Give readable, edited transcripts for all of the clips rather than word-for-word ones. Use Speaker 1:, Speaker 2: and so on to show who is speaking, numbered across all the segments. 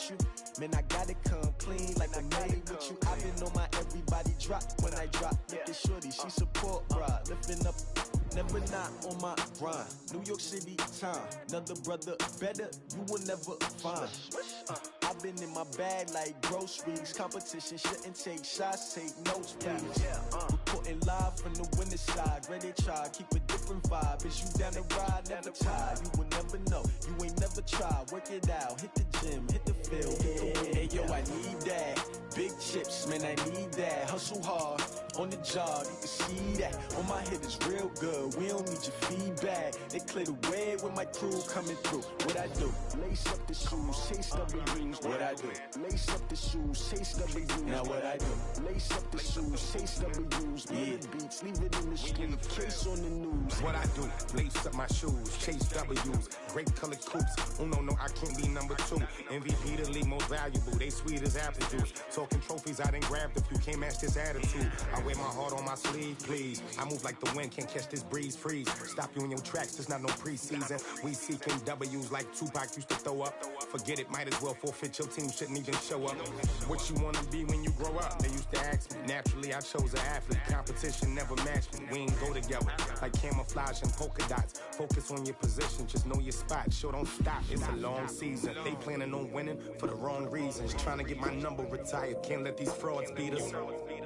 Speaker 1: with you. Man, I gotta come clean like I'm made with you. I've been on my everybody drop when I drop. Look at shorty, she support, bruh. Lifting up, never not on my grind. New York City time, another brother better, you will never find. I've been in my bag like groceries. Competition shouldn't take shots, take notes, please. Reporting live from the winning side. Ready to try, keep a different vibe. Is you down the ride, never tired. You will never know, you ain't never tried. Work it out, hit the gym, hit the field, hit the wind. Hey yo, I need that. Big chips, man, I need that. Hustle hard, on the job, you can see that. On my hit is real good, we don't need your feedback. They clear the way with my crew coming through. What I do? Lace up the shoes, chase W's. What I do? Lace up the shoes, chase W's. Now what I do? Lace up the shoes, chase W's. Yeah. Beats, leave it in the street, case on the news.
Speaker 2: What I do? Lace up my shoes, chase W's. Great colored coops. Oh no, I can't be number 2. MVP the league most valuable. They sweet as apple juice. Talking trophies, I done grabbed a few. Can't match this attitude. I wear my heart on my sleeve, please. I move like the wind, can't catch this breeze, freeze. Stop you in your tracks, there's not no preseason. We seeking W's like Tupac used to throw up. Forget it, might as well forfeit. Your team shouldn't even show up. What you wanna be when you grow up? They used to ask me. Naturally, I chose an athlete. Competition never matched me. We ain't go together like camouflage and polka dots. Focus on your position, just know your spot. Sure, don't stop. It's a long season. They planning on winning for the wrong reasons. Trying to get my number retired. Can't let these frauds beat us.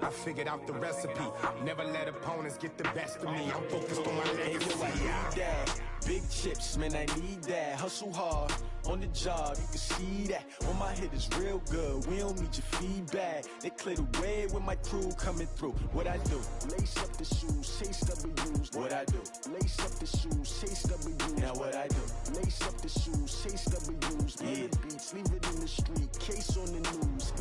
Speaker 2: I figured out the recipe. Never let opponents get the best of me. I'm focused on my legacy.
Speaker 1: I need that. Big chips, man, I need that. Hustle hard, on the job, you can see that. On my hit is real good, we don't need your feedback. They clear the way with my crew coming through. What I do? Lace up the shoes, chase W's. What I do? Lace up the shoes, chase W's. Now what I do? Lace up the shoes, chase W's. Yeah. Beats, leave it in the street, case on the news.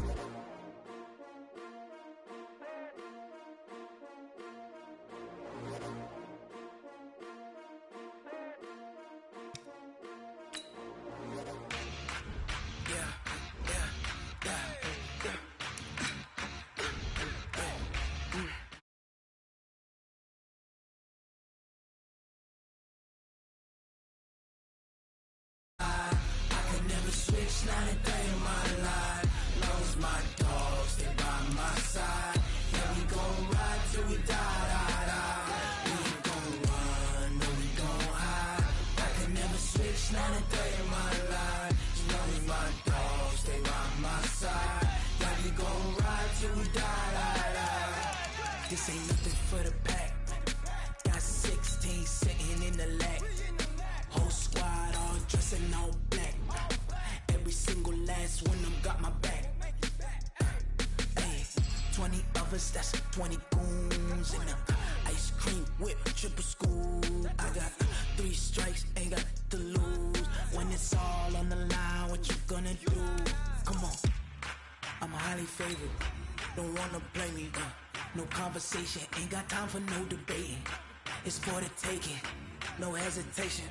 Speaker 3: Switch, not a day in my life. Lost my dogs, stay by my side. Yeah, we gon' ride till we die. We ain't gon' run, no, we gon' hide. I can never switch, not a day in my life. Lost my dogs, stay by my side. Yeah, we gon' ride till we die. This ain't nothing for the pack. Got 16 sitting in the lag. Whole squad all dressing all black. Every single last one of them got my back. Hey, 20 of us, that's 20 goons in the ice cream whip, triple scoop. I got 3 strikes, ain't got to lose. When it's all on the line, what you gonna do? Come on, I'm highly favored. Don't wanna play me, no conversation, ain't got time for no debating. It's for the taking, no hesitation.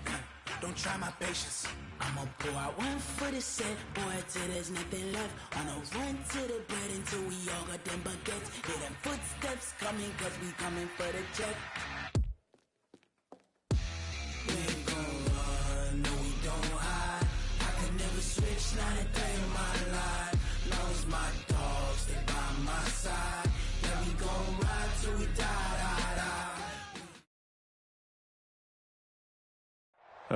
Speaker 3: Don't try my patience. I'ma pour out one for the set, boy, till there's nothing left. On a run to the bread until we all got them baguettes. Hear them footsteps coming, cause we coming for the check. We ain't gon' run, no, we don't hide. I can never switch, not a day in my life. Lost my dogs, stay by my side. Yeah, we gon' ride till we die.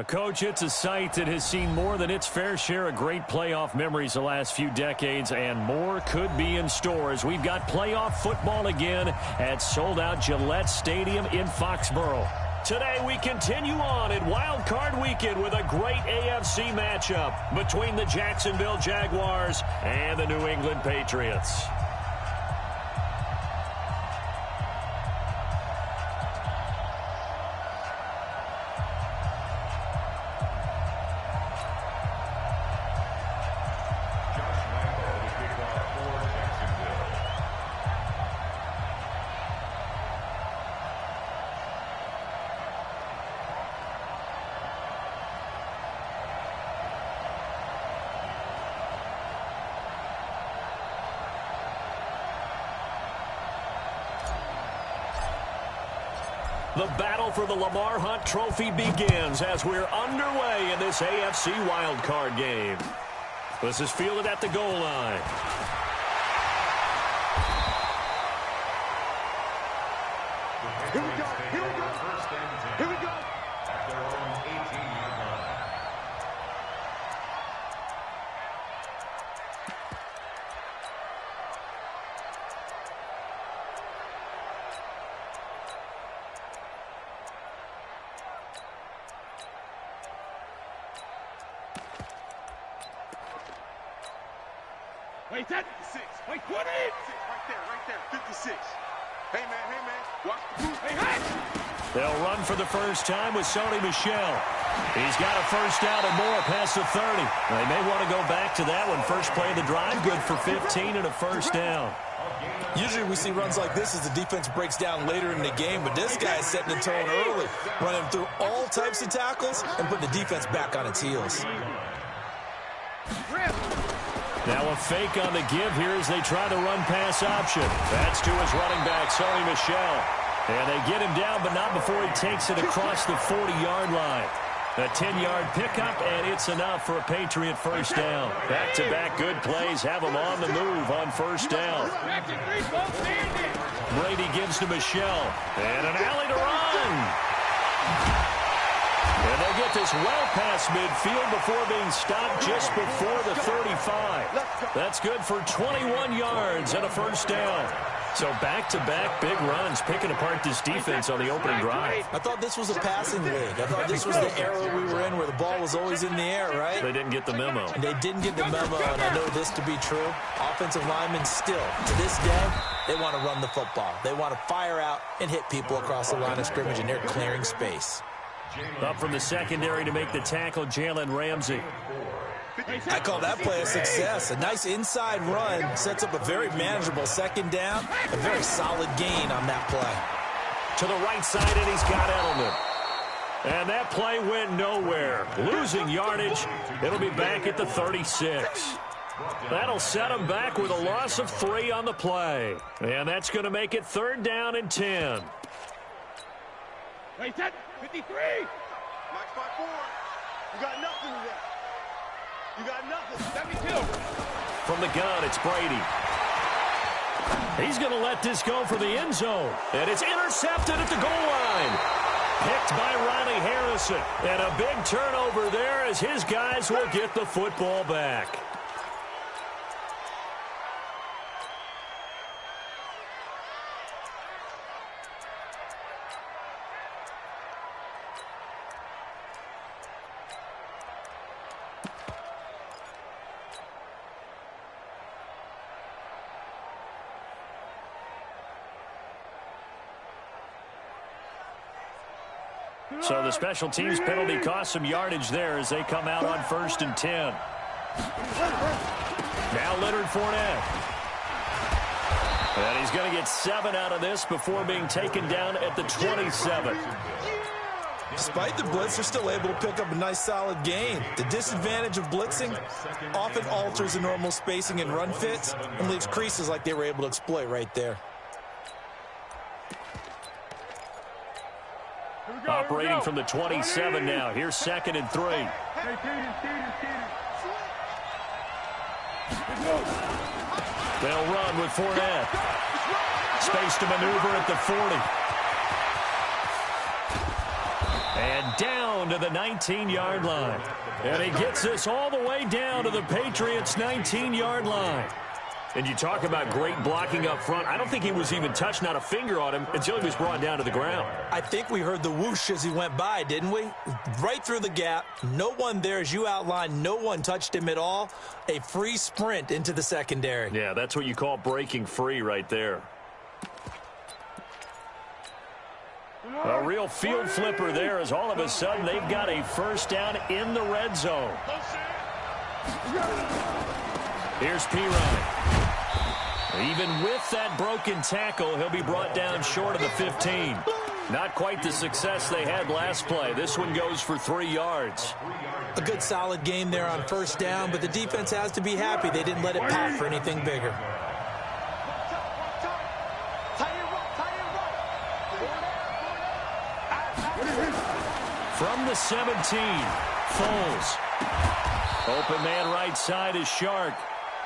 Speaker 4: Coach, it's a site that has seen more than its fair share of great playoff memories the last few decades, and more could be in store as we've got playoff football again at sold-out Gillette Stadium in Foxborough. Today we continue on in Wild Card Weekend with a great AFC matchup between the Jacksonville Jaguars and the New England Patriots. The battle for the Lamar Hunt Trophy begins as we're underway in this AFC wildcard game. This is fielded at the goal line.
Speaker 5: Here we go. Here we go. Here we go. At their own 18-yard line. Wait, that 56. Wait, what is? Right there, 56. Hey, man, watch the booth. Hey!
Speaker 4: They'll run for the first time with Sony Michel. He's got a first down and more past the 30. They may want to go back to that one. First play of the drive, good for 15 and a first down.
Speaker 6: Usually we see runs like this as the defense breaks down later in the game, but this guy is setting the tone early, running through all types of tackles and putting the defense back on its heels.
Speaker 4: Now a fake on the give here as they try the run-pass option. That's to his running back, Sony Michel. And they get him down, but not before he takes it across the 40-yard line. A 10-yard pickup, and it's enough for a Patriot first down. Back-to-back good plays have him on the move on first down. Brady gives to Michel. And an alley to run. And they'll get this well past midfield before being stopped just before the 35. That's good for 21 yards and a first down. So back-to-back big runs, picking apart this defense on the opening drive.
Speaker 6: I thought this was a passing league. I thought this was the era we were in where the ball was always in the air, right?
Speaker 4: They didn't get the memo.
Speaker 6: And they didn't get the memo, and I know this to be true. Offensive linemen still, to this day, they want to run the football. They want to fire out and hit people across the line of scrimmage, and they're clearing space.
Speaker 4: Up from the secondary to make the tackle, Jalen Ramsey.
Speaker 6: I call that play a success. A nice inside run sets up a very manageable second down. A very solid gain on that play.
Speaker 4: To the right side, and he's got Edelman. And that play went nowhere. Losing yardage. It'll be back at the 36. That'll set him back with a loss of 3 on the play. And that's going to make it 3rd down and 10.
Speaker 5: Wait, that 53. Max 5-4. You got nothing today. You got nothing. 72.
Speaker 4: From the gun, it's Brady. He's going to let this go for the end zone. And it's intercepted at the goal line. Picked by Riley Harrison. And a big turnover there as his guys will get the football back. So the special teams penalty cost some yardage there as they come out on 1st and 10. Now Leonard Fournette. And he's going to get 7 out of this before being taken down at the 27.
Speaker 6: Despite the blitz, they're still able to pick up a nice solid gain. The disadvantage of blitzing often alters the normal spacing and run fits and leaves creases like they were able to exploit right there.
Speaker 4: Operating from the 27 now. Here's 2nd and 3. They'll run with Fournette. Space to maneuver at the 40. And down to the 19-yard line. And he gets this all the way down to the Patriots' 19-yard line. And you talk about great blocking up front. I don't think he was even touched, not a finger on him, until he was brought down to the ground.
Speaker 6: I think we heard the whoosh as he went by, didn't we? Right through the gap. No one there, as you outlined. No one touched him at all. A free sprint into the secondary.
Speaker 4: Yeah, that's what you call breaking free right there. A real field flipper there as all of a sudden they've got a first down in the red zone. Here's Pirine. Even with that broken tackle, he'll be brought down short of the 15. Not quite the success they had last play. This one goes for 3 yards.
Speaker 6: A good solid game there on first down, but the defense has to be happy they didn't let it pop for anything bigger.
Speaker 4: From the 17, Foles. Open man right side is Shark.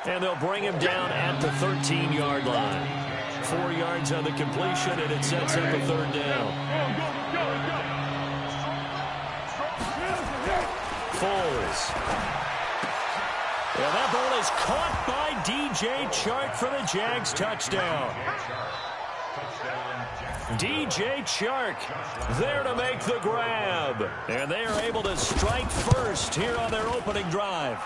Speaker 4: And they'll bring him down at the 13-yard line. 4 yards on the completion, and it sets up a third down. Foles. And that ball is caught by DJ Chark for the Jags touchdown. DJ Chark there to make the grab. And they are able to strike first here on their opening drive.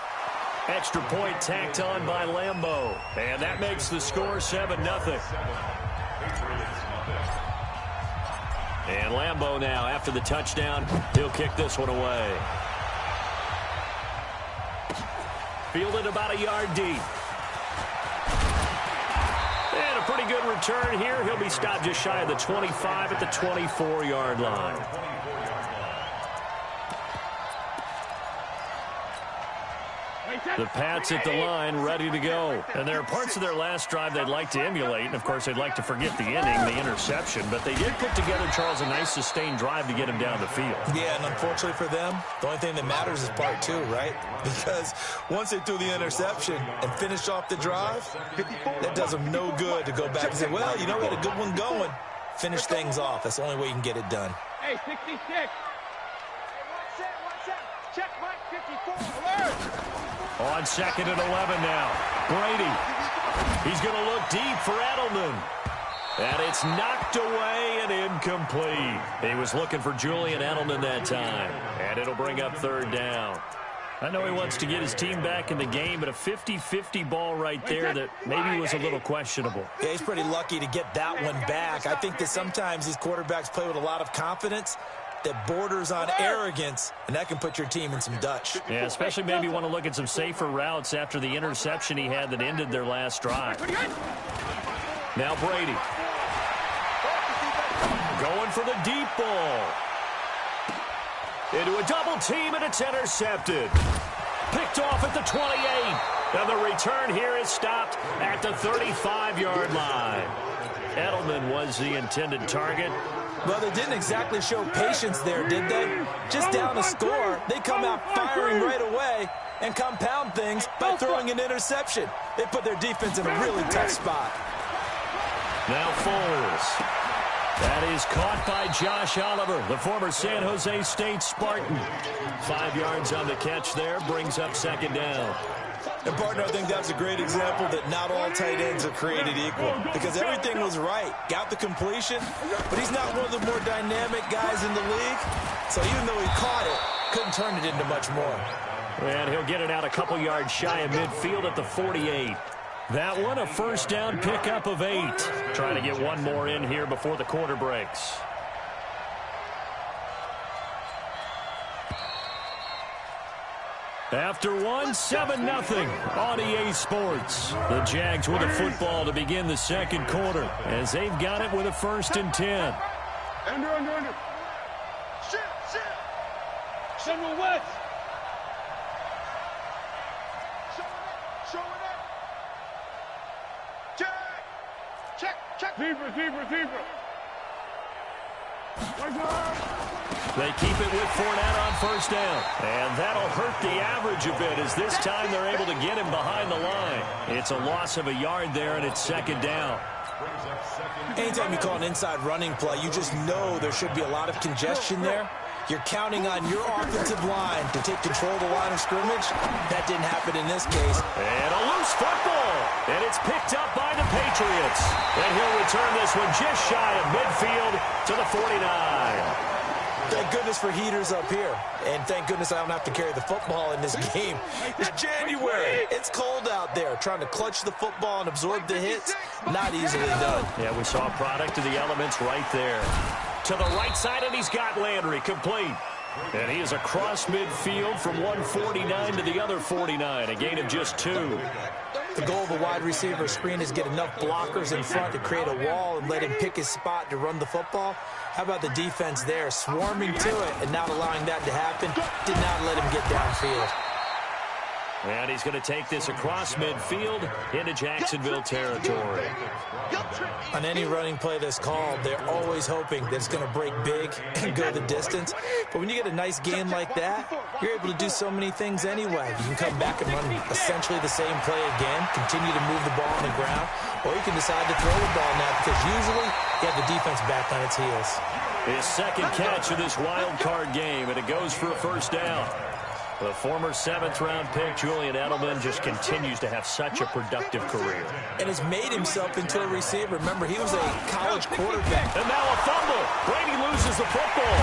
Speaker 4: Extra point tacked on by Lambeau. And that makes the score 7-0. And Lambeau now, after the touchdown, he'll kick this one away. Fielded about a yard deep. And a pretty good return here. He'll be stopped just shy of the 25 at the 24-yard line. The Pats at the line, ready to go. And there are parts of their last drive they'd like to emulate. And, of course, they'd like to forget the inning, the interception. But they did put together, Charles, a nice sustained drive to get him down the field. Yeah, and unfortunately for them, the only thing that matters is part two, right? Because once they threw the interception and finished off the drive, that does them no good to go back and say, well, you know, we had a good one going. Finish things off. That's the only way you can get it done.
Speaker 5: Hey, 66. Hey, one set. Check Mike 54. Alert.
Speaker 4: On 2nd and 11 now. Brady. He's going to look deep for Edelman. And it's knocked away and incomplete. He was looking for Julian Edelman that time. And it'll bring up third down. I know he wants to get his team back in the game, but a 50-50 ball right there that maybe was a little questionable. Yeah, he's pretty lucky to get that one back. I think that sometimes these quarterbacks play with a lot of confidence that borders on arrogance, and that can put your team in some Dutch. Yeah, especially maybe want to look at some safer routes after the interception he had that ended their last drive. Now Brady. Going for the deep ball. Into a double team, and it's intercepted. Picked off at the 28. And the return here is stopped at the 35-yard line. Edelman was the intended target. Well, they didn't exactly show patience there, did they? Just down a score, they come out firing right away and compound things by throwing an interception. They put their defense in a really tough spot. Now Foles. That is caught by Josh Oliver, the former San Jose State Spartan. 5 yards on the catch there, brings up second down. And, partner, I think that's a great example that not all tight ends are created equal, because everything was right. Got the completion, but he's not one of the more dynamic guys in the league. So even though he caught it, couldn't turn it into much more. And he'll get it out a couple yards shy of midfield at the 48. That one, a first down pickup of 8. Trying to get one more in here before the quarter breaks. After one, 7-0 on EA Sports. The Jags with the football to begin the second quarter as they've got it with a 1st and 10.
Speaker 5: Under. Shit. Send West. Show it up. Check. Zebra.
Speaker 4: They keep it with Fournette on first down. And that'll hurt the average a bit as this time they're able to get him behind the line. It's a loss of a yard there, and it's second down. Anytime you call an inside running play, you just know there should be a lot of congestion there. You're counting on your offensive line to take control of the line of scrimmage. That didn't happen in this case. And a loose football. And it's picked up by the Patriots. And he'll return this one just shy of midfield to the 49. Thank goodness for heaters up here. And thank goodness I don't have to carry the football in this game. It's January. It's cold out there. Trying to clutch the football and absorb the hits, not easily done. Yeah, we saw a product of the elements right there. To the right side, and he's got Landry complete. And he is across midfield from 149 to the other 49, a gain of just 2. The goal of a wide receiver screen is get enough blockers in front to create a wall and let him pick his spot to run the football. How about the defense there, swarming to it and not allowing that to happen? Did not let him get downfield. And he's going to take this across midfield into Jacksonville territory.
Speaker 6: On any running play that's called, they're always hoping that it's going to break big and go the distance. But when you get a nice gain like that, you're able to do so many things anyway. You can come back and run essentially the same play again, continue to move the ball on the ground, or you can decide to throw the ball now because usually you have the defense back on its heels.
Speaker 4: His second catch of this wild card game, and it goes for a first down. The former 7th-round pick, Julian Edelman, just continues to have such a productive career.
Speaker 6: And has made himself into a receiver. Remember, he was a college quarterback.
Speaker 4: And now a fumble. Brady loses the football.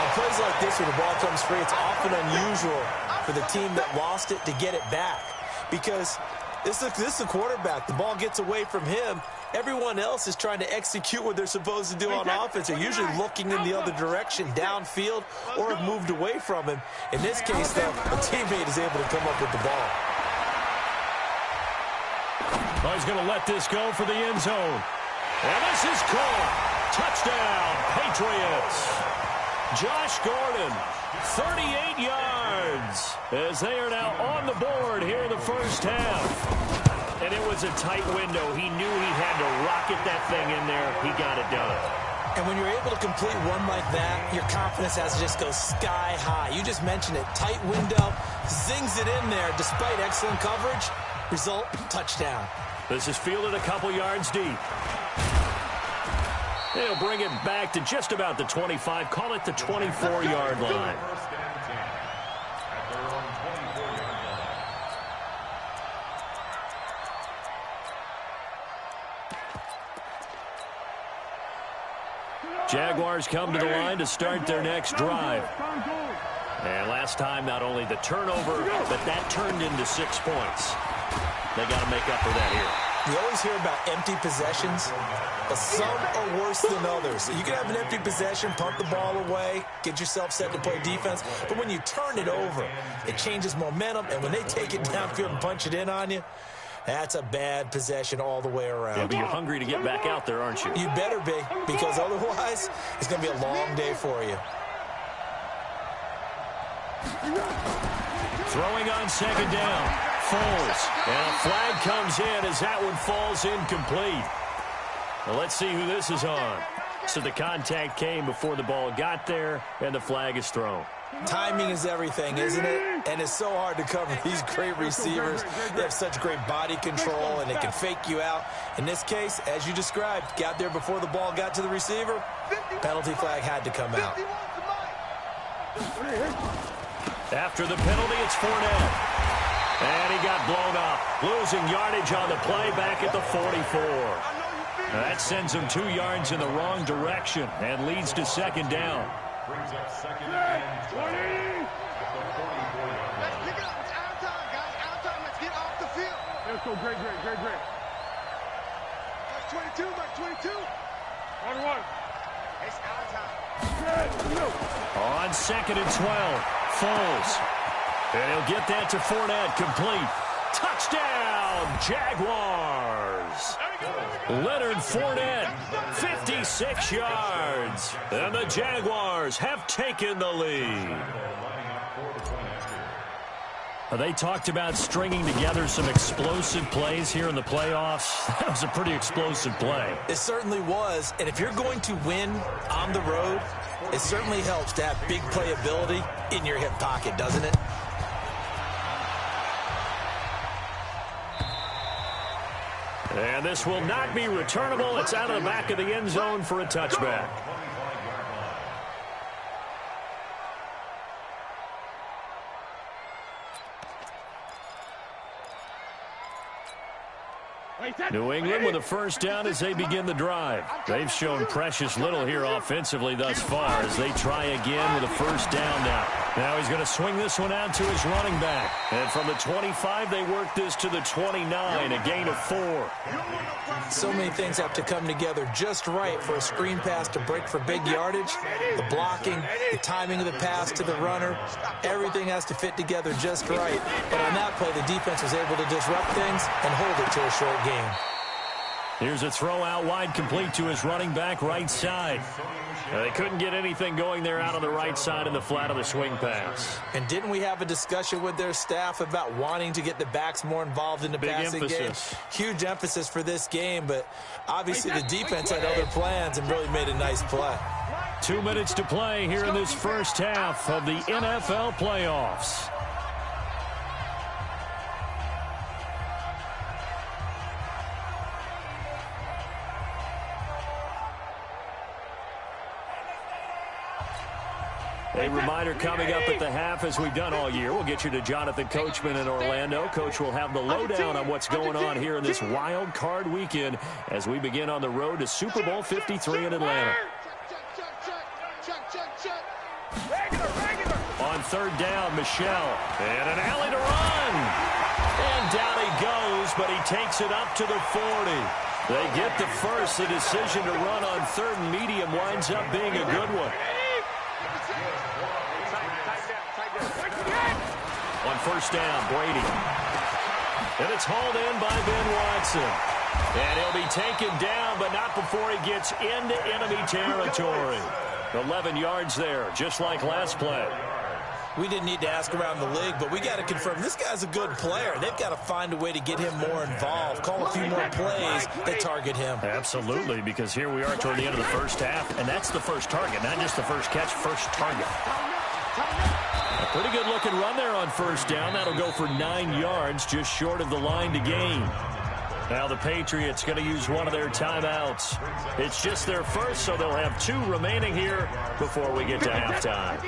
Speaker 6: On plays like this where the ball comes free, it's often unusual for the team that lost it to get it back. Because this is a quarterback. The ball gets away from him. Everyone else is trying to execute what they're supposed to do on offense. They're usually looking in the other direction, downfield, or have moved away from him. In this case, though, a teammate is able to come up with the ball.
Speaker 4: Well, he's going to let this go for the end zone. And this is caught. Touchdown, Patriots. Josh Gordon, 38 yards, as they are now on the board here in the first half. And it was a tight window. He knew he had to rocket that thing in there. He got it done.
Speaker 6: And when you're able to complete one like that, your confidence has to just go sky high. You just mentioned it. Tight window, zings it in there despite excellent coverage. Result, touchdown.
Speaker 4: This is fielded a couple yards deep. They'll bring it back to just about the 25. Call it the 24-yard line. Jaguars come to the line to start their next drive. And last time, not only the turnover, but that turned into 6 points. They got to make up for that here.
Speaker 6: You always hear about empty possessions, but some are worse than others. You can have an empty possession, punt the ball away, get yourself set to play defense, but when you turn it over, it changes momentum, and when they take it downfield and punch it in on you, that's a bad possession all the way around.
Speaker 4: Yeah, but you're hungry to get back out there, aren't you?
Speaker 6: You better be, because otherwise, it's going to be a long day for you.
Speaker 4: Throwing on second down. Foles. And a flag comes in as that one falls incomplete. Well, let's see who this is on. So the contact came before the ball got there, and the flag is thrown.
Speaker 6: Timing is everything, isn't it? And it's so hard to cover these great receivers. They have such great body control, and they can fake you out. In this case, as you described, got there before the ball got to the receiver. Penalty flag had to come out.
Speaker 4: After the penalty, it's Fournette. And he got blown up. Losing yardage on the play back at the 44. That sends him 2 yards in the wrong direction and leads to second down.
Speaker 5: Brings up second and 20.
Speaker 7: Let's pick it up. It's our time, guys. Our time. Let's get off the field.
Speaker 5: Let's go. Great.
Speaker 7: Mark 22, Mark 22.
Speaker 5: 1-1.
Speaker 7: It's our time.
Speaker 4: On second and 12, Foles. And he'll get that to Fournette, complete. Touchdown, Jaguars. Leonard Fournette, 56 yards. And the Jaguars have taken the lead. They talked about stringing together some explosive plays here in the playoffs. That was a pretty explosive play.
Speaker 6: It certainly was. And if you're going to win on the road, it certainly helps to have big playability in your hip pocket, doesn't it?
Speaker 4: And this will not be returnable. It's out of the back of the end zone for a touchback. New England with a first down as they begin the drive. They've shown precious little here offensively thus far as they try again with a first down now. Now he's going to swing this one out to his running back. And from the 25, they work this to the 29, a gain of 4.
Speaker 6: So many things have to come together just right for a screen pass to break for big yardage. The blocking, the timing of the pass to the runner, everything has to fit together just right. But on that play, the defense was able to disrupt things and hold it to a short game.
Speaker 4: Here's a throw out wide, complete to his running back right side. They couldn't get anything going there out on the right side in the flat of the swing pass.
Speaker 6: And didn't we have a discussion with their staff about wanting to get the backs more involved in the passing game? Huge emphasis for this game, but obviously the defense had other plans and really made a nice play.
Speaker 4: 2 minutes to play here in this first half of the NFL playoffs. A reminder coming up at the half, as we've done all year. We'll get you to Jonathan Coachman in Orlando. Coach will have the lowdown on what's going on here in this wild card weekend as we begin on the road to Super Bowl 53 in Atlanta. On third down, Michelle. And an alley to run. And down he goes, but he takes it up to the 40. They get the first. The decision to run on third and medium winds up being a good one. On first down, Brady. And it's hauled in by Ben Watson. And he'll be taken down, but not before he gets into enemy territory. 11 yards there, just like last play.
Speaker 6: We didn't need to ask around the league, but we got to confirm this guy's a good player. They've got to find a way to get him more involved, call a few more plays that target him.
Speaker 4: Absolutely, because here we are toward the end of the first half, and that's the first target, not just the first catch, first target. A pretty good-looking run there on first down. That'll go for 9 yards, just short of the line to gain. Now the Patriots going to use one of their timeouts. It's just their first, so they'll have 2 remaining here before we get to halftime.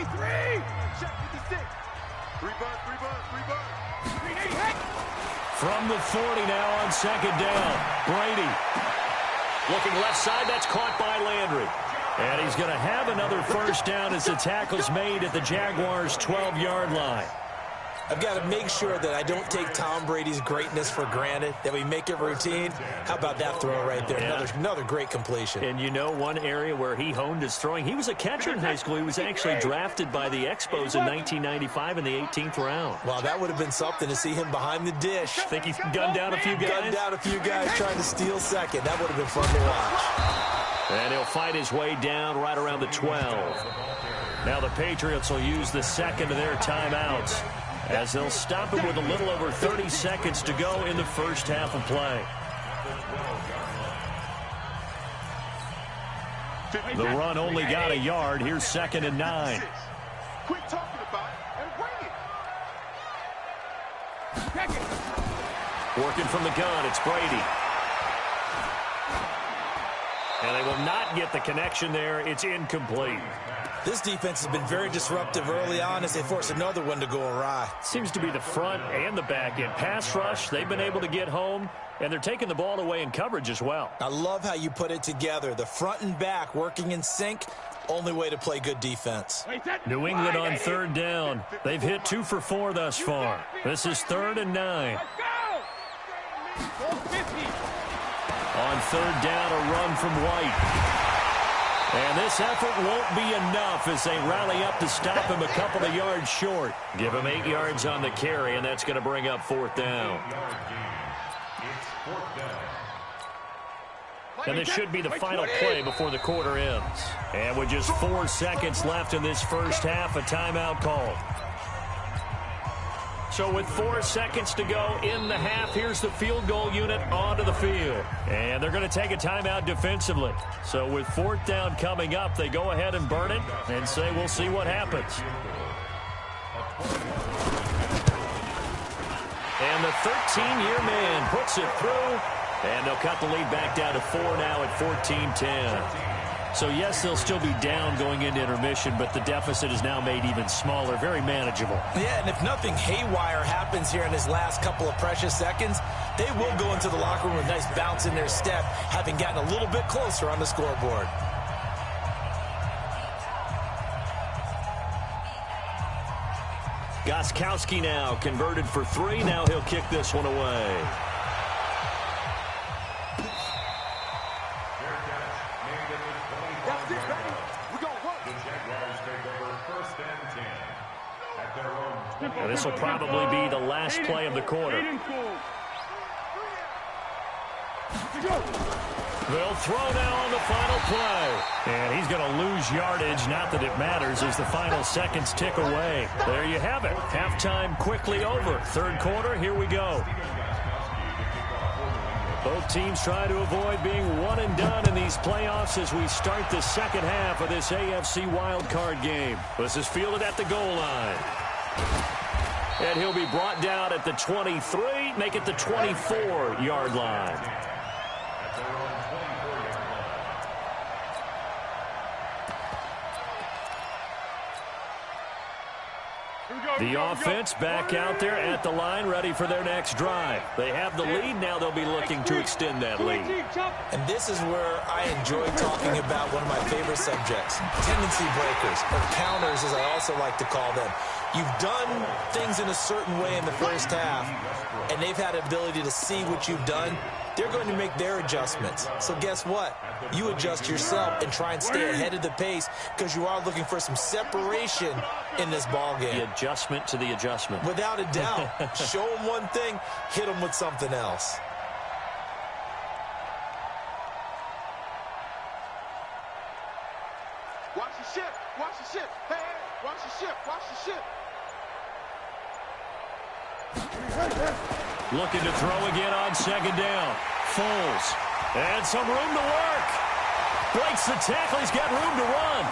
Speaker 4: From the 40 now on second down. Brady looking left side. That's caught by Landry. And he's going to have another first down as the tackle's made at the Jaguars' 12-yard line.
Speaker 6: I've got to make sure that I don't take Tom Brady's greatness for granted, that we make it routine. How about that throw right there? Yeah. Another great completion.
Speaker 4: And you know one area where he honed his throwing, he was a catcher in high school. He was actually drafted by the Expos in 1995 in the 18th round.
Speaker 6: Wow, that would have been something to see him behind the dish.
Speaker 4: Think he's gunned down a few guys?
Speaker 6: Gunned down a few guys trying to steal second. That would have been fun to watch.
Speaker 4: And he'll fight his way down right around the 12. Now the Patriots will use the second of their timeouts, as they'll stop him with a little over 30 seconds to go in the first half of play. The run only got a yard. Here's 2nd and 9.
Speaker 5: Quit talking about it and bring it.
Speaker 4: Working from the gun, it's Brady. And they will not get the connection there. It's incomplete.
Speaker 6: This defense has been very disruptive early on as they force another one to go awry.
Speaker 4: Seems to be the front and the back end. Pass rush, they've been able to get home, and they're taking the ball away in coverage as well.
Speaker 6: I love how you put it together. The front and back working in sync, only way to play good defense.
Speaker 4: New England on third down. They've hit 2 for 4 thus far. This is 3rd and 9. On third down, a run from White. And this effort won't be enough as they rally up to stop him a couple of yards short. Give him 8 yards on the carry, and that's going to bring up 4th down. And this should be the final play before the quarter ends. And with just 4 seconds left in this first half, a timeout call. So with 4 seconds to go in the half, here's the field goal unit onto the field. And they're going to take a timeout defensively. So with 4th down coming up, they go ahead and burn it and say we'll see what happens. And the 13-year man puts it through. And they'll cut the lead back down to 4 now at 14-10. So, yes, they'll still be down going into intermission, but the deficit is now made even smaller, very manageable.
Speaker 6: Yeah, and if nothing haywire happens here in his last couple of precious seconds, they will go into the locker room with a nice bounce in their step, having gotten a little bit closer on the scoreboard.
Speaker 4: Gostkowski now converted for 3. Now he'll kick this one away. And this will probably be the last play of the quarter. They'll throw now on the final play. And he's going to lose yardage. Not that it matters as the final seconds tick away. There you have it. Halftime quickly over. Third quarter, here we go. Both teams try to avoid being one and done in these playoffs as we start the second half of this AFC wildcard game. This is fielded at the goal line. And he'll be brought down at the 23, make it the 24-yard line. The offense back out there at the line, ready for their next drive. They have the lead. Now they'll be looking to extend that lead.
Speaker 6: And this is where I enjoy talking about one of my favorite subjects, tendency breakers, or counters as I also like to call them. You've done things in a certain way in the first half, and they've had the ability to see what you've done. They're going to make their adjustments. So guess what? You adjust yourself and try and stay ahead of the pace because you are looking for some separation in this ball game.
Speaker 4: The adjustment to the adjustment.
Speaker 6: Without a doubt. Show them one thing, hit them with something else.
Speaker 5: Watch the ship. Watch the ship. Hey, hey, watch the ship. Watch the ship.
Speaker 4: Looking to throw again on second down. Foles. And some room to work. Breaks the tackle. He's got room to run.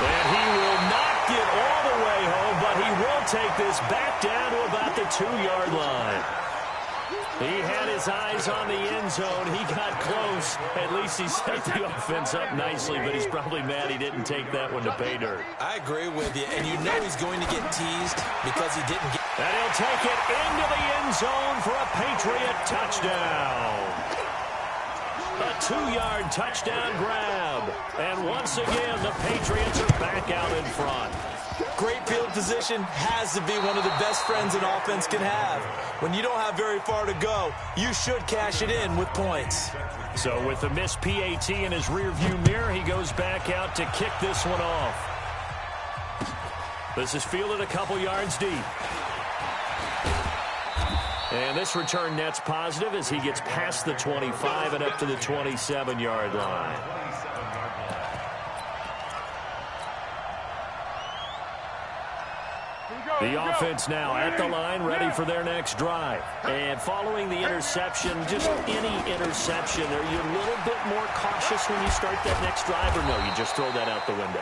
Speaker 4: And he will not get all the way home, but he will take this back down to about the 2-yard line. He had his eyes on the end zone. He got close. At least he set the offense up nicely, but he's probably mad he didn't take that one to pay dirt.
Speaker 6: I agree with you, and you know he's going to get teased because he didn't get...
Speaker 4: And he'll take it into the end zone for a Patriot touchdown. A 2-yard touchdown grab. And once again, the Patriots are back out in front.
Speaker 6: Great field position has to be one of the best friends an offense can have. When you don't have very far to go, you should cash it in with points.
Speaker 4: So with the missed PAT in his rearview mirror, he goes back out to kick this one off. This is fielded a couple yards deep. And this return net's positive as he gets past the 25 and up to the 27-yard line. The offense now at the line, ready for their next drive. And following the interception, just any interception, are you a little bit more cautious when you start that next drive, or no, you just throw that out the window?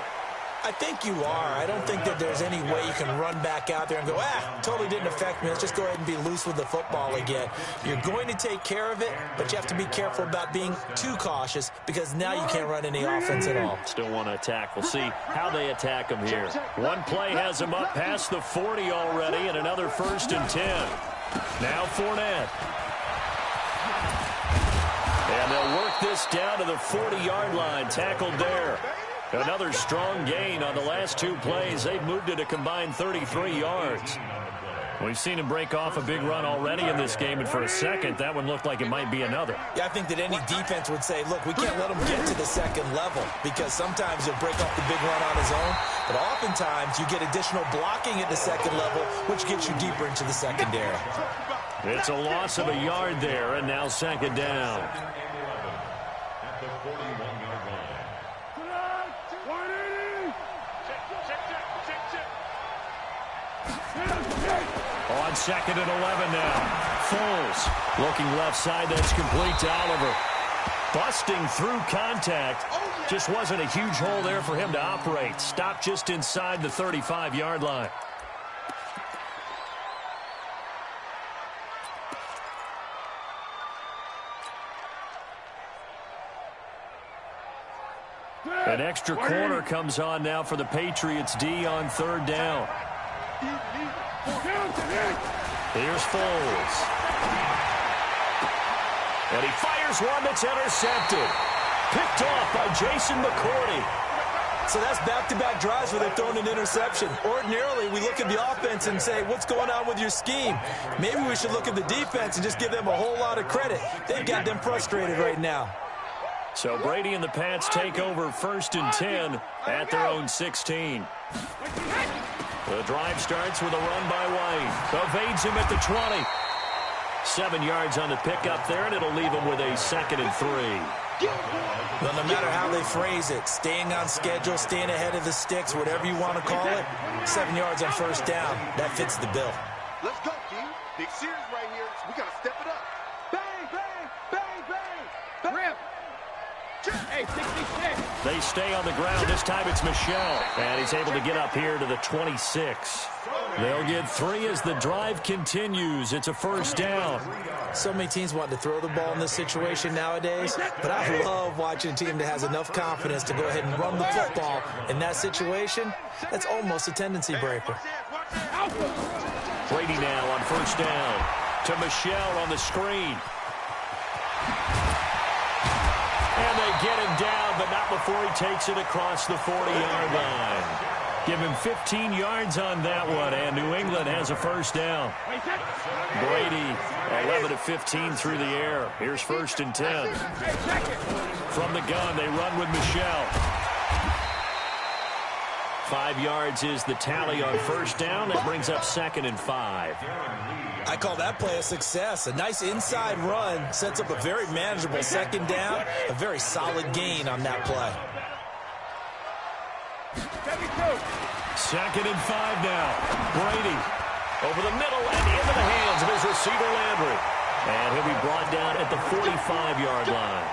Speaker 6: I think you are. I don't think that there's any way you can run back out there and go, totally didn't affect me. Let's just go ahead and be loose with the football again. You're going to take care of it, but you have to be careful about being too cautious because now you can't run any offense at all.
Speaker 4: Still want to attack. We'll see how they attack them here. One play has them up past the 40 already, and another 1st and 10. Now Fournette. And they'll work this down to the 40-yard line, tackled there. Another strong gain on the last 2 plays. They've moved it a combined 33 yards. We've seen him break off a big run already in this game, and for a second, that one looked like it might be another.
Speaker 6: Yeah, I think that any defense would say, look, we can't let him get to the second level because sometimes he'll break off the big run on his own, but oftentimes you get additional blocking at the second level, which gets you deeper into the secondary.
Speaker 4: It's a loss of a yard there, and now second down. On 2nd and 11 now. Foles looking left side. That's complete to Oliver. Busting through contact. Just wasn't a huge hole there for him to operate. Stopped just inside the 35-yard line. An extra corner comes on now for the Patriots D on 3rd down. Here's Foles. And he fires one that's intercepted. Picked off by Jason McCourty.
Speaker 6: So that's back-to-back drives where they've thrown an interception. Ordinarily, we look at the offense and say, what's going on with your scheme? Maybe we should look at the defense and just give them a whole lot of credit. They've got them frustrated right now.
Speaker 4: So Brady and the Pats take over 1st and 10 at their own 16. The drive starts with a run by White. Evades him at the 20. 7 yards on the pickup there, and it'll leave them with a 2nd and 3.
Speaker 6: Well, no matter how they phrase it, staying on schedule, staying ahead of the sticks, whatever you want to call it, 7 yards on first down, that fits the bill.
Speaker 5: Let's go, team. Big series right here. We got to step it up. Bang, bang, bang, bang. Rip. Hey, 66.
Speaker 4: They stay on the ground. This time it's Michel, and he's able to get up here to the 26. They'll get 3 as the drive continues. It's a first down.
Speaker 6: So many teams want to throw the ball in this situation nowadays, but I love watching a team that has enough confidence to go ahead and run the football. In that situation, that's almost a tendency breaker.
Speaker 4: Brady now on first down to Michel on the screen. And they get him down, but not before he takes it across the 40-yard line. Give him 15 yards on that one, and New England has a first down. Brady, 11 of 15 through the air. Here's 1st and 10. From the gun, they run with Michel. 5 yards is the tally on first down. That brings up 2nd and 5.
Speaker 6: I call that play a success. A nice inside run sets up a very manageable 2nd down. A very solid gain on that play.
Speaker 4: 2nd and 5 now. Brady over the middle and into the hands of his receiver Landry. And he'll be brought down at the 45-yard line.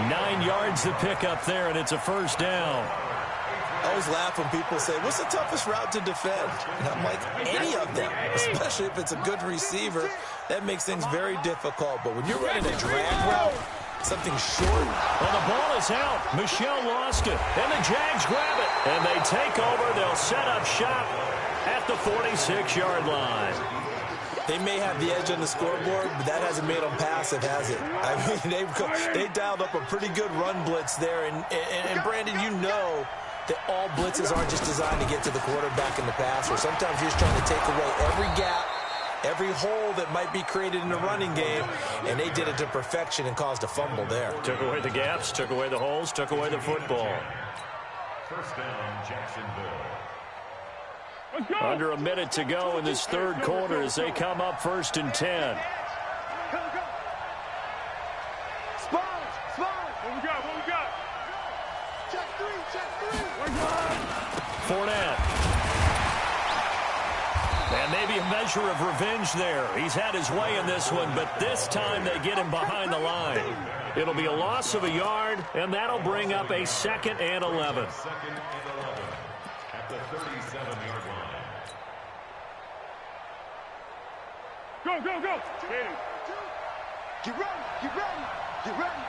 Speaker 4: 9 yards to pick up there, and it's a first down.
Speaker 6: I always laugh when people say, what's the toughest route to defend? And I'm like, any of them, especially if it's a good receiver. That makes things very difficult. But when you're running a drag route, something short.
Speaker 4: Well, the ball is out. Michel lost it. And the Jags grab it. And they take over. They'll set up shop at the 46-yard line.
Speaker 6: They may have the edge on the scoreboard, but that hasn't made them passive, has it? I mean, they dialed up a pretty good run blitz there. And Brandon, you know that all blitzes aren't just designed to get to the quarterback in the pass, or sometimes you're just trying to take away every gap, every hole that might be created in the running game, and they did it to perfection and caused a fumble there.
Speaker 4: Took away the gaps, took away the holes, took away the football.
Speaker 8: First down, Jacksonville.
Speaker 4: Under a minute to go in this third quarter as they come up 1st and 10. Fournette. And maybe a measure of revenge there. He's had his way in this one, but this time they get him behind the line. It'll be a loss of a yard, and that'll bring up a 2nd and 11.
Speaker 8: At the 37-yard line.
Speaker 5: Go, go, go. Get ready, get ready, get ready.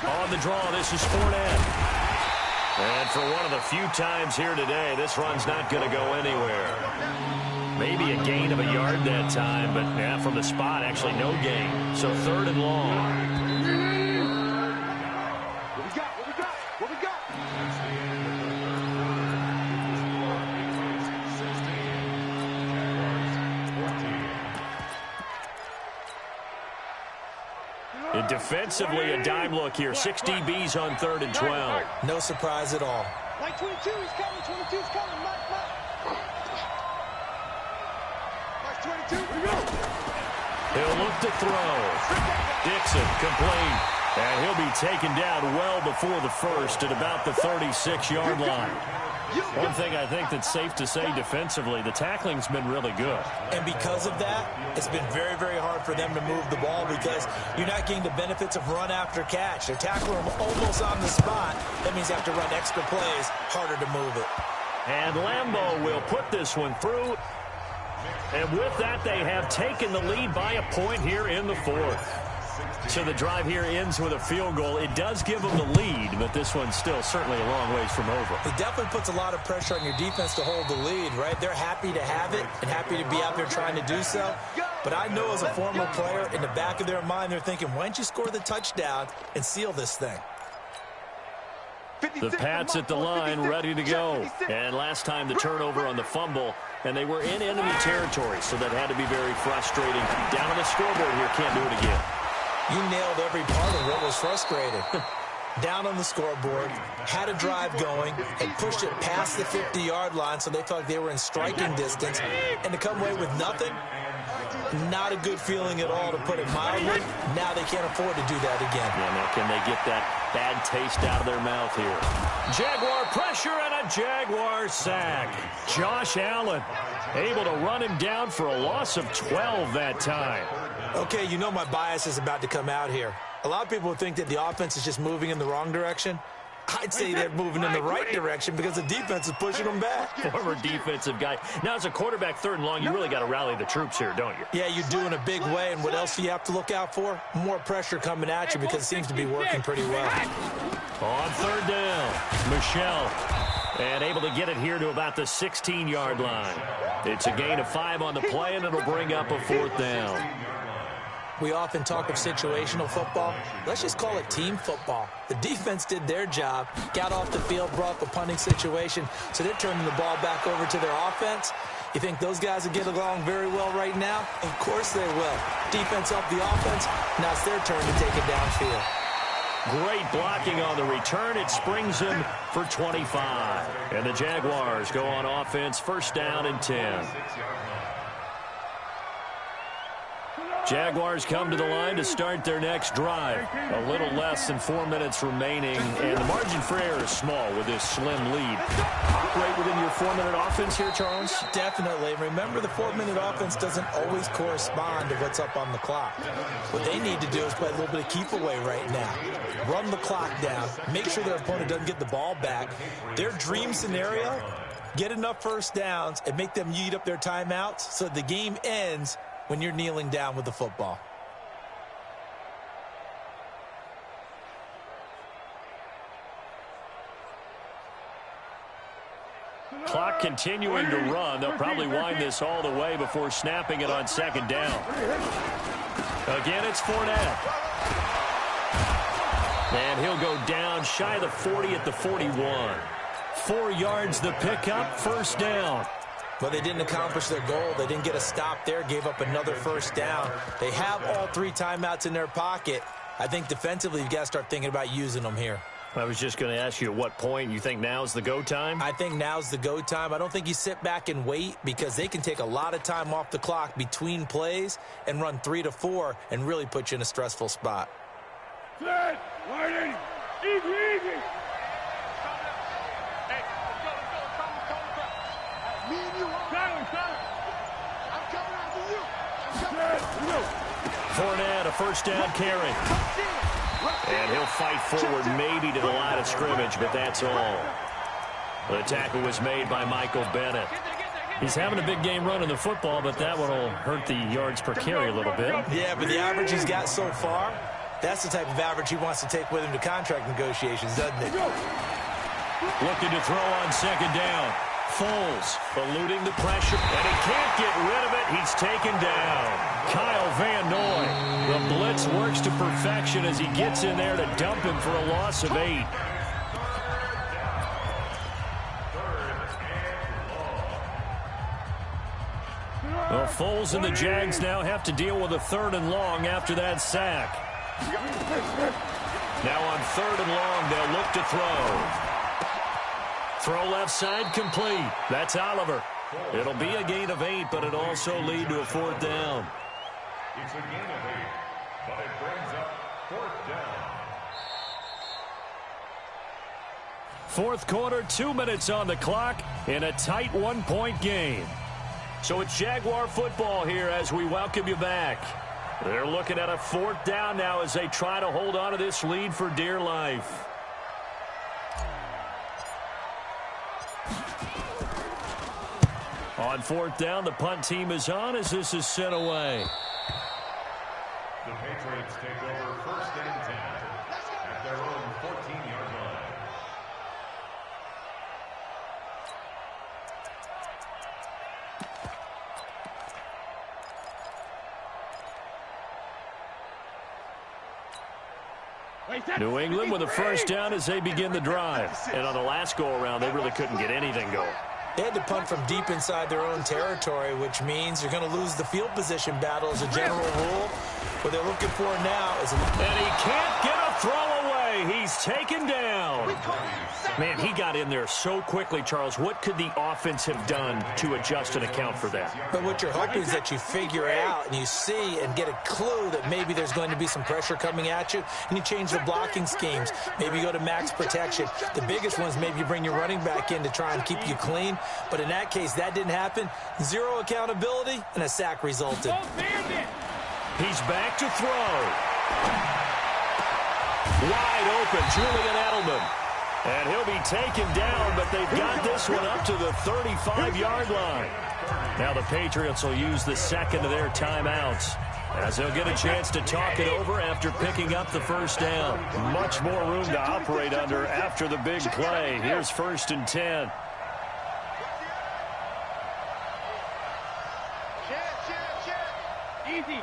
Speaker 4: On the draw, this is Fournette. And for one of the few times here today, this run's not going to go anywhere. Maybe a gain of a yard that time, but yeah, from the spot, actually no gain. So 3rd and long.
Speaker 5: What we got, what we got, what we got?
Speaker 4: And defensively, a dime look here. 6 DBs on 3rd and 12.
Speaker 6: No surprise at all.
Speaker 7: Like 22, he's coming, 22's coming, Mike. Like 22, we go.
Speaker 4: He'll look to throw. Dixon complete. And he'll be taken down well before the first at about the 36-yard line. One thing I think that's safe to say defensively, the tackling's been really good.
Speaker 6: And because of that, it's been very, very hard for them to move the ball because you're not getting the benefits of run after catch. They're tackling them almost on the spot. That means you have to run extra plays, harder to move it.
Speaker 4: And Lambeau will put this one through. And with that, they have taken the lead by a point here in the 4th. So the drive here ends with a field goal. It does give them the lead, but this one's still certainly a long ways from over.
Speaker 6: It definitely puts a lot of pressure on your defense to hold the lead, right? They're happy to have it and happy to be out there trying to do so. But I know as a former player, in the back of their mind, they're thinking, why don't you score the touchdown and seal this thing?
Speaker 4: The Pats at the line, ready to go. And last time the turnover on the fumble, and they were in enemy territory, so that had to be very frustrating. Down on the scoreboard here, can't do it again.
Speaker 6: You nailed every part of what was frustrating. down on the scoreboard, had a drive going, and pushed it past the 50-yard line so they felt like they were in striking distance, and to come away with nothing, not a good feeling at all, to put it mildly. Now they can't afford to do that again.
Speaker 4: Yeah, now can they get that bad taste out of their mouth here? Jaguar pressure and a Jaguar sack. Josh Allen able to run him down for a loss of 12 that time.
Speaker 6: Okay, you know my bias is about to come out here. A lot of people think that the offense is just moving in the wrong direction. I'd say they're moving in the right direction because the defense is pushing them back.
Speaker 4: Former defensive guy. Now, as a quarterback, 3rd and long, you really got to rally the troops here, don't you?
Speaker 6: Yeah, you do in a big way. And what else do you have to look out for? More pressure coming at you because it seems to be working pretty well.
Speaker 4: On 3rd down, Michelle. And able to get it here to about the 16-yard line. It's a gain of 5 on the play, and it'll bring up a 4th down.
Speaker 6: We often talk of situational football. Let's just call it team football. The defense did their job, got off the field, brought the punting situation, so they're turning the ball back over to their offense. You think those guys will get along very well right now? Of course they will. Defense helped the offense. Now it's their turn to take it downfield.
Speaker 4: Great blocking on the return. It springs him for 25. And the Jaguars go on offense, 1st down and 10. Jaguars come to the line to start their next drive. A little less than 4 minutes remaining, and the margin for error is small with this slim lead. Operate within your 4-minute offense here, Charles?
Speaker 6: Definitely. Remember, the 4-minute offense doesn't always correspond to what's up on the clock. What they need to do is play a little bit of keep away right now. Run the clock down. Make sure their opponent doesn't get the ball back. Their dream scenario, get enough 1st downs and make them eat up their timeouts so the game ends when you're kneeling down with the football.
Speaker 4: Clock continuing to run. They'll probably wind this all the way before snapping it on 2nd down. Again, it's Fournette. And he'll go down shy of the 40 at the 41. 4 yards the pickup, 1st down.
Speaker 6: But they didn't accomplish their goal. They didn't get a stop there, gave up another 1st down. They have all 3 timeouts in their pocket. I think defensively you've got to start thinking about using them here.
Speaker 4: I was just going to ask you at what point you think now's the go time?
Speaker 6: I think now's the go time. I don't think you sit back and wait because they can take a lot of time off the clock between plays and run 3 to 4 and really put you in a stressful spot.
Speaker 5: Set, Martin, easy.
Speaker 4: Fournette, a 1st down carry. And he'll fight forward maybe to the line of scrimmage, but that's all. The tackle was made by Michael Bennett. He's having a big game running the football, but that one will hurt the yards per carry a little bit.
Speaker 6: Yeah, but the average he's got so far, that's the type of average he wants to take with him to contract negotiations, doesn't it?
Speaker 4: Looking to throw on 2nd down. Foles eluding the pressure, and he can't get rid of it. He's taken down. Kyle Van Noy. The blitz works to perfection as he gets in there to dump him for a loss of 8. Well, Foles and the Jags now have to deal with a 3rd and long after that sack. Now on 3rd and long, they'll look to throw. Throw left side complete. That's Oliver. It'll be a gain of 8, but it also lead to a 4th down.
Speaker 8: It's a gain of 8, but it brings up 4th down.
Speaker 4: 4th quarter, 2 minutes on the clock in a tight 1-point game. So it's Jaguar football here as we welcome you back. They're looking at a 4th down now as they try to hold on to this lead for dear life. On 4th down, the punt team is on as this is sent away.
Speaker 8: The Patriots take over 1st and 10 at their own 14-yard line.
Speaker 4: New England with a 1st down as they begin the drive. And on the last go-around, they really couldn't get anything going.
Speaker 6: They had to punt from deep inside their own territory, which means you're going to lose the field position battle as a general rule. What they're looking for now is...
Speaker 4: And he can't get a throw away. play. He's taken down. Man, he got in there so quickly, Charles. What could the offense have done to adjust and account for that?
Speaker 6: But what you're hoping is that you figure out and you see and get a clue that maybe there's going to be some pressure coming at you, and you change the blocking schemes. Maybe you go to max protection. The biggest one is maybe you bring your running back in to try and keep you clean. But in that case, that didn't happen. Zero accountability, and a sack resulted.
Speaker 4: He's back to throw. Wide open, Julian Edelman. And he'll be taken down, but they've got this one up to the 35-yard line. Now the Patriots will use the second of their timeouts, as they'll get a chance to talk it over after picking up the first down. Much more room to operate under after the big play. Here's 1st and 10.
Speaker 5: Easy.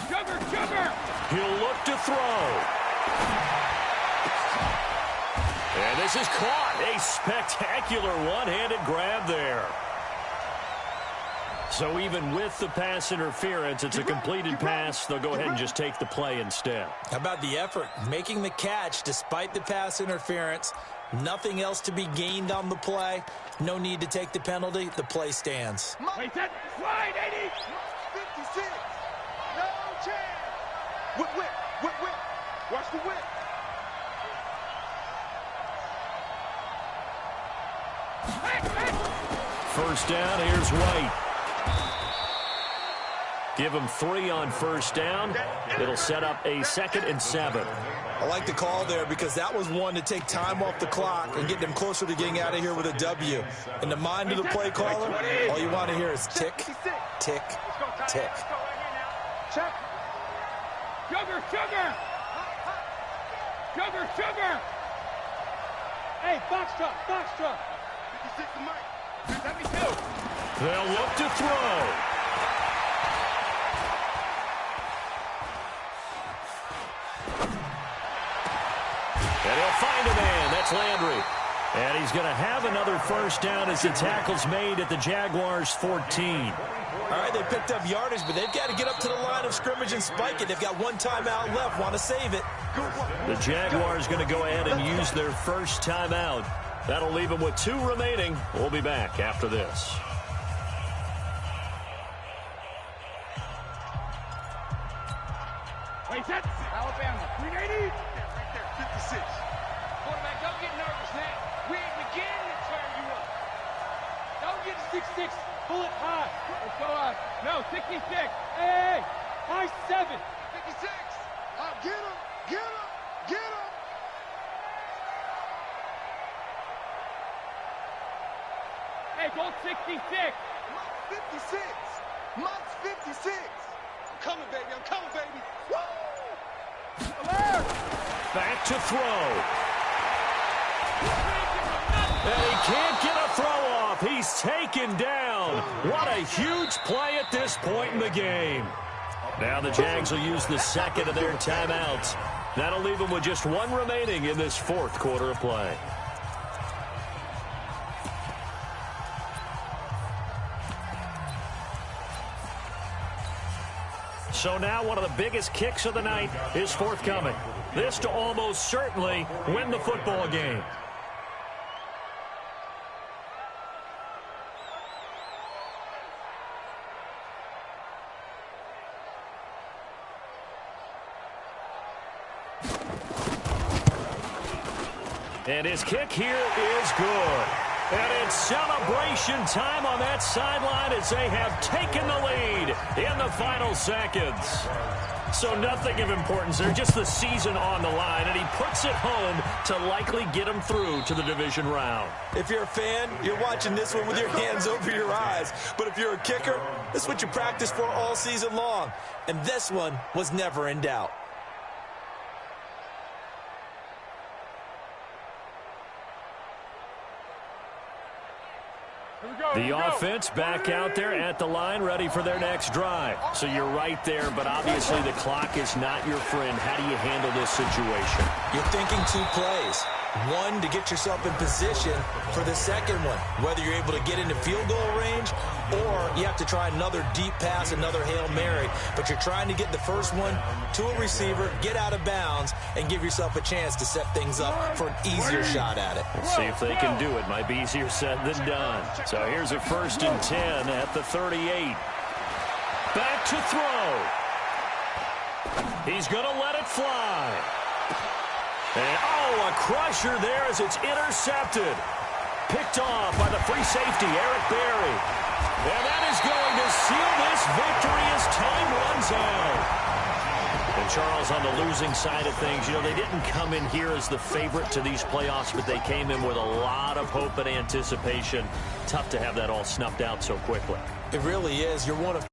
Speaker 5: Sugar.
Speaker 4: He'll look to throw. And this is caught. A spectacular one-handed grab there. So even with the pass interference, it's a completed pass. They'll go ahead and just take the play instead.
Speaker 6: How about the effort? Making the catch despite the pass interference. Nothing else to be gained on the play. No need to take the penalty. The play stands.
Speaker 5: Wait, that slide, 80. 56. No chance. Whip. Watch the whip.
Speaker 4: First down, here's White. Give him 3 on first down. It'll set up a 2nd and 7.
Speaker 6: I like the call there because that was one to take time off the clock and get them closer to getting out of here with a W. In the mind of the play caller, all you want to hear is tick, tick, tick.
Speaker 5: Check. Sugar. Hey, box truck. 56 to Mike. 72.
Speaker 4: They'll look to throw. And he'll find a man. That's Landry. And he's going to have another first down as the tackle's made at the Jaguars' 14.
Speaker 6: All right, they picked up yardage, but they've got to get up to the line of scrimmage and spike it. They've got one timeout left. Want to save it.
Speaker 4: The Jaguars going to go ahead and use their first timeout. That'll leave them with 2 remaining. We'll be back after this.
Speaker 5: Wait, that's Alabama. 380. Right there, 56. Quarterback, don't get nervous, man. We ain't beginning to turn you up. Don't get 66. Pull it high. Let's go high. No, 66. Hey, high 7. 56. Get him. Hey, go 66. Mike's 56. I'm coming, baby. Woo! Alert!
Speaker 4: Back to throw. And he can't get a throw off. He's taken down. What a huge play at this point in the game. Now the Jags will use the second of their timeouts. That'll leave them with just 1 remaining in this 4th quarter of play. So now one of the biggest kicks of the night is forthcoming. This to almost certainly win the football game. And his kick here is good. And it's celebration time on that sideline as they have taken the lead in the final seconds. So nothing of importance there, just the season on the line, and he puts it home to likely get him through to the division round.
Speaker 6: If you're a fan, you're watching this one with your hands over your eyes. But if you're a kicker, this is what you practice for all season long. And this one was never in doubt.
Speaker 4: The offense back out there at the line, ready for their next drive. So you're right there, but obviously the clock is not your friend. How do you handle this situation?
Speaker 6: You're thinking 2 plays. One, to get yourself in position for the second one, whether you're able to get into field goal range or you have to try another deep pass, another Hail Mary, but you're trying to get the first one to a receiver, get out of bounds, and give yourself a chance to set things up for an easier shot at it.
Speaker 4: We'll see if they can do it. Might be easier said than done. So here's a 1st and 10 at the 38. Back to throw. He's going to let it fly. And, a crusher there as it's intercepted. Picked off by the free safety, Eric Berry. And that is going to seal this victory as time runs out. And Charles, on the losing side of things, they didn't come in here as the favorite to these playoffs, but they came in with a lot of hope and anticipation. Tough to have that all snuffed out so quickly.
Speaker 6: It really is. You're one of